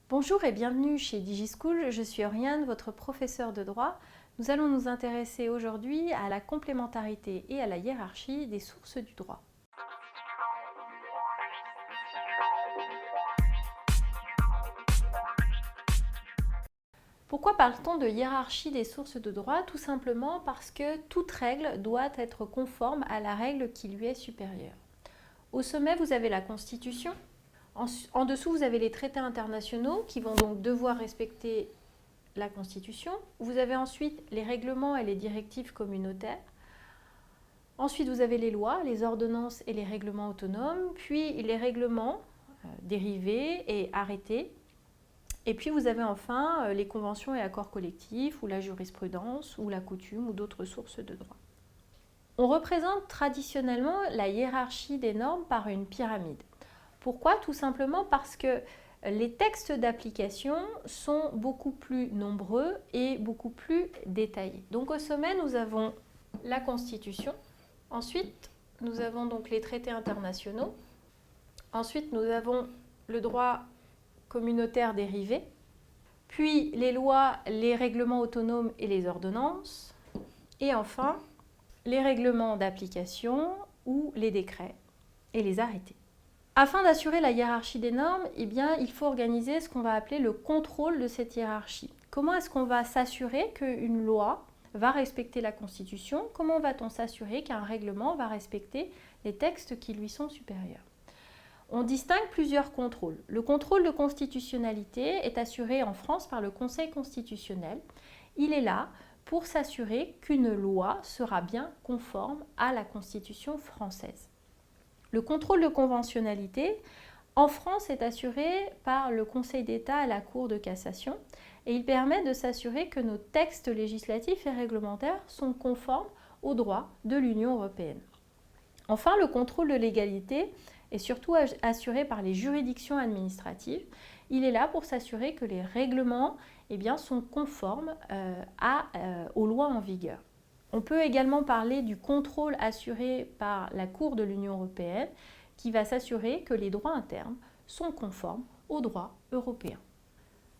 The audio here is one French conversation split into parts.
Bonjour et bienvenue chez DigiSchool, je suis Oriane, votre professeure de droit. Nous allons nous intéresser aujourd'hui à la complémentarité et à la hiérarchie des sources du droit. Pourquoi parle-t-on de hiérarchie des sources de droit? Tout simplement parce que toute règle doit être conforme à la règle qui lui est supérieure. Au sommet, vous avez la Constitution. En dessous, vous avez les traités internationaux qui vont donc devoir respecter la Constitution. Vous avez ensuite les règlements et les directives communautaires. Ensuite, vous avez les lois, les ordonnances et les règlements autonomes, puis les règlements dérivés et arrêtés. Et puis vous avez enfin les conventions et accords collectifs, ou la jurisprudence, ou la coutume, ou d'autres sources de droit. On représente traditionnellement la hiérarchie des normes par une pyramide. Pourquoi? Tout simplement parce que les textes d'application sont beaucoup plus nombreux et beaucoup plus détaillés. Donc au sommet, nous avons la Constitution. Ensuite, nous avons donc les traités internationaux. Ensuite, nous avons le droit communautaire dérivé. Puis les lois, les règlements autonomes et les ordonnances. Et enfin, les règlements d'application ou les décrets et les arrêtés. Afin d'assurer la hiérarchie des normes, il faut organiser ce qu'on va appeler le contrôle de cette hiérarchie. Comment est-ce qu'on va s'assurer qu'une loi va respecter la Constitution? Comment va-t-on s'assurer qu'un règlement va respecter les textes qui lui sont supérieurs? On distingue plusieurs contrôles. Le contrôle de constitutionnalité est assuré en France par le Conseil constitutionnel. Il est là pour s'assurer qu'une loi sera bien conforme à la Constitution française. Le contrôle de conventionnalité, en France, est assuré par le Conseil d'État à la Cour de cassation et il permet de s'assurer que nos textes législatifs et réglementaires sont conformes au droit de l'Union européenne. Enfin, le contrôle de légalité est surtout assuré par les juridictions administratives. Il est là pour s'assurer que les règlements sont conformes aux lois en vigueur. On peut également parler du contrôle assuré par la Cour de l'Union européenne qui va s'assurer que les droits internes sont conformes aux droits européens.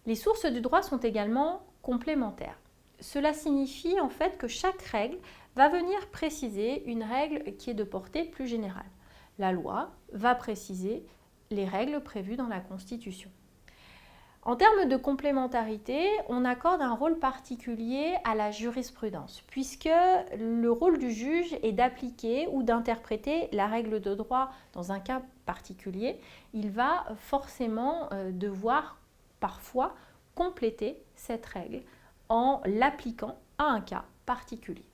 Les sources du droit sont également complémentaires. Cela signifie en fait que chaque règle va venir préciser une règle qui est de portée plus générale. La loi va préciser les règles prévues dans la Constitution. En termes de complémentarité, on accorde un rôle particulier à la jurisprudence, puisque le rôle du juge est d'appliquer ou d'interpréter la règle de droit dans un cas particulier. Il va forcément devoir parfois compléter cette règle en l'appliquant à un cas particulier.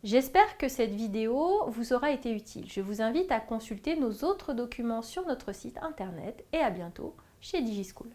J'espère que cette vidéo vous aura été utile. Je vous invite à consulter nos autres documents sur notre site internet et à bientôt chez DigiSchool.